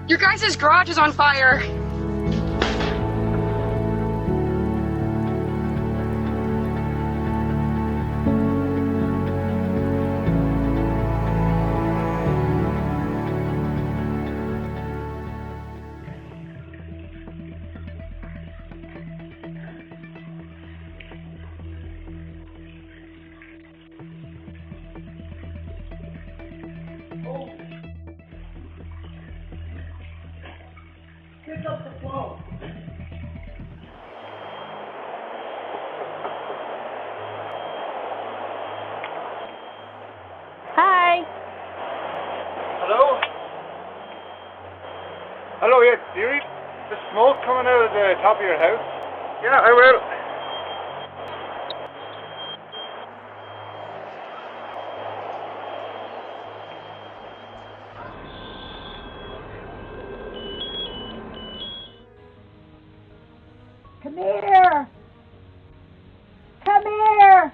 Your guys' garage is on fire. Pick up the phone. Hi. Hello? Hello, yeah, do you read the smoke coming out of the top of your house? Yeah, I will. Come here. Come here.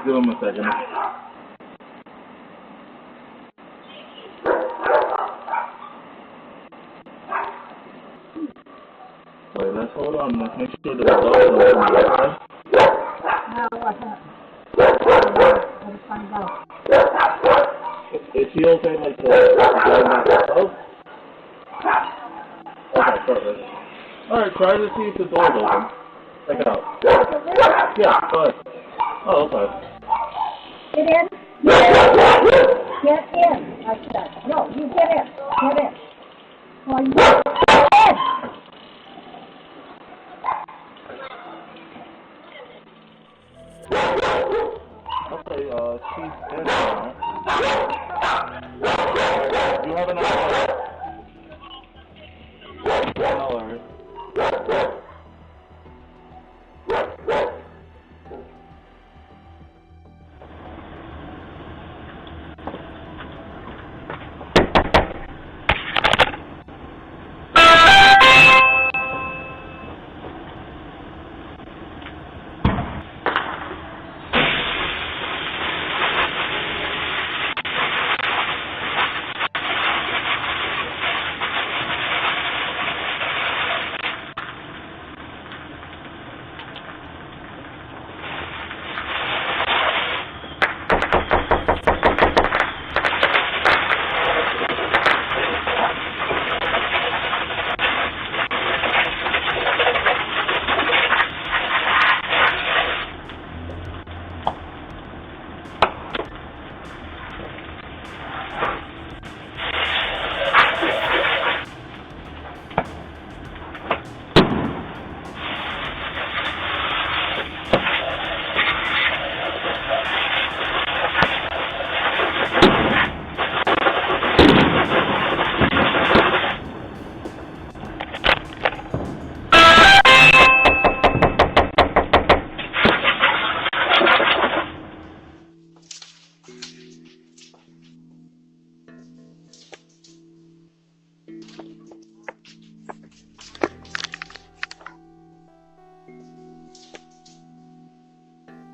Give him a second. Wait, let's hold on. Let's make sure the dog is on the right side. Now what happened? Let's find out. Is she okay, like, to go back herself? Okay, perfect. Alright, try to see if the door's open. Check it out. Yeah, go ahead. Oh, okay. Get in. Get in. I said. No, you get in. Get in. Oh, you get in. Okay, she's in now. You have an hour. No worries.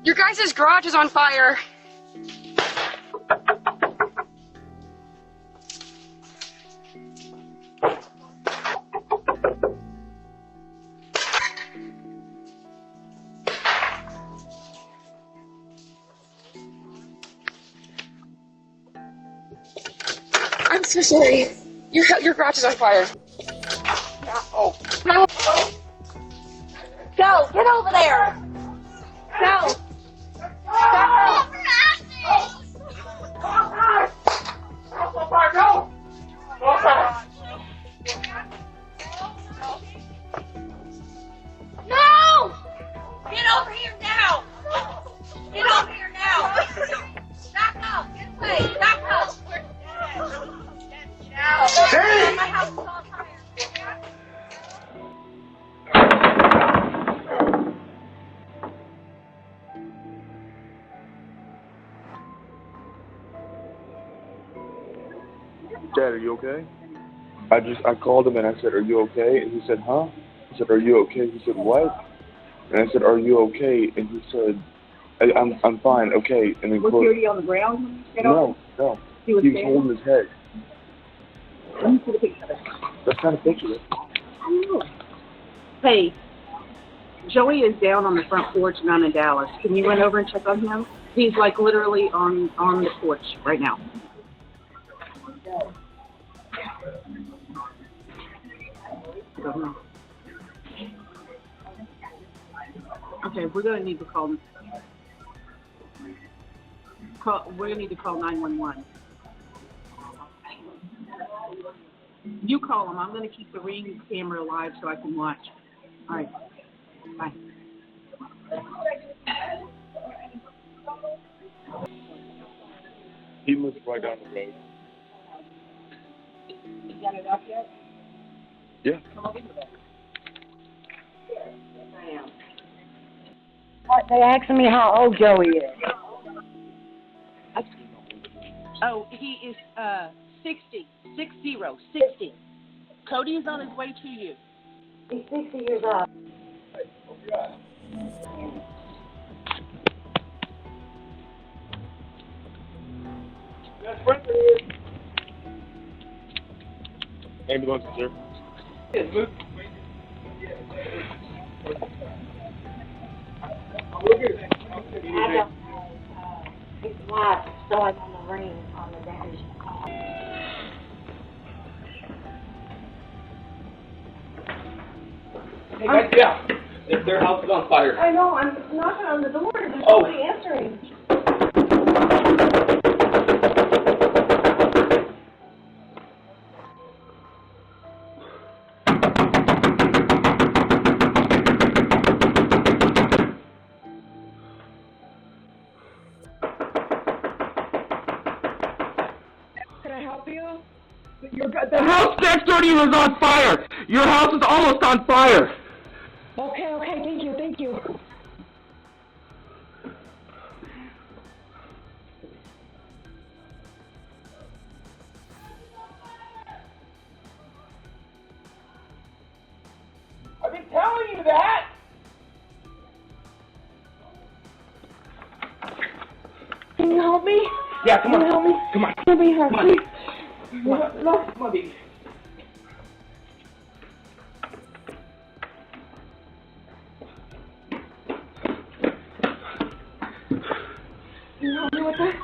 Your guys' garage is on fire. so sorry. Your garage is on fire. Oh. No. Go, get over there. Go. No! Get over here now! Get over here now! Back up! Get away! Back up! Get out! Hey! My house is on fire! Dad, are you okay? I called him and I said, are you okay? And he said, huh? I said, are you okay? He said, what? And I said, are you okay? And he said, I'm fine, okay. And then Was he on the ground when you get over? No. He was standing? holding his head. Let me see the picture of it. That's kind of picture. Hey, Joey is down on the front porch down in Dallas. Can you run over and check on him? He's like literally on the porch right now. Okay, we're gonna need to call. We're gonna need to call 911. You call them. I'm gonna keep the Ring camera alive so I can watch. All right. Bye. He lives right down the road. You got it up yet? Yeah. Come over here. Yes, I am. What, they asking me how old Joey is. Oh, he is 60. 60. Cody is on his way to you. He's 60 years old. Ambulance, sir. Adam, his wife saw him on the ring on the dash. Hey guys, yeah. If their house is on fire. I know, I'm knocking on the door, there's Oh. nobody answering. Can I help you? The house next door to you is on fire. Your house is almost on fire. Okay, thank you. I've been telling you that. Can you help me? Yeah, come on. Can you help me? Come on. Let me help Come on. you. Come on. No. Come on, baby. Can you help me with that?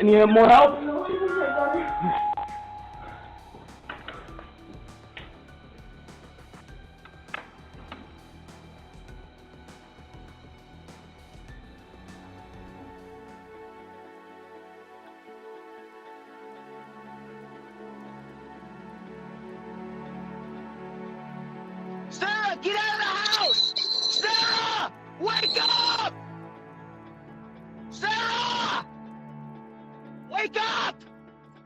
Need more help? No, it's okay, brother. Sarah, get out of the house! Sarah! Wake up! Sarah! Wake up!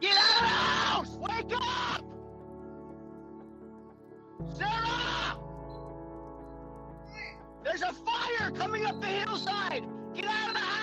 Get out of the house! Wake up! Sarah! There's a fire coming up the hillside! Get out of the house!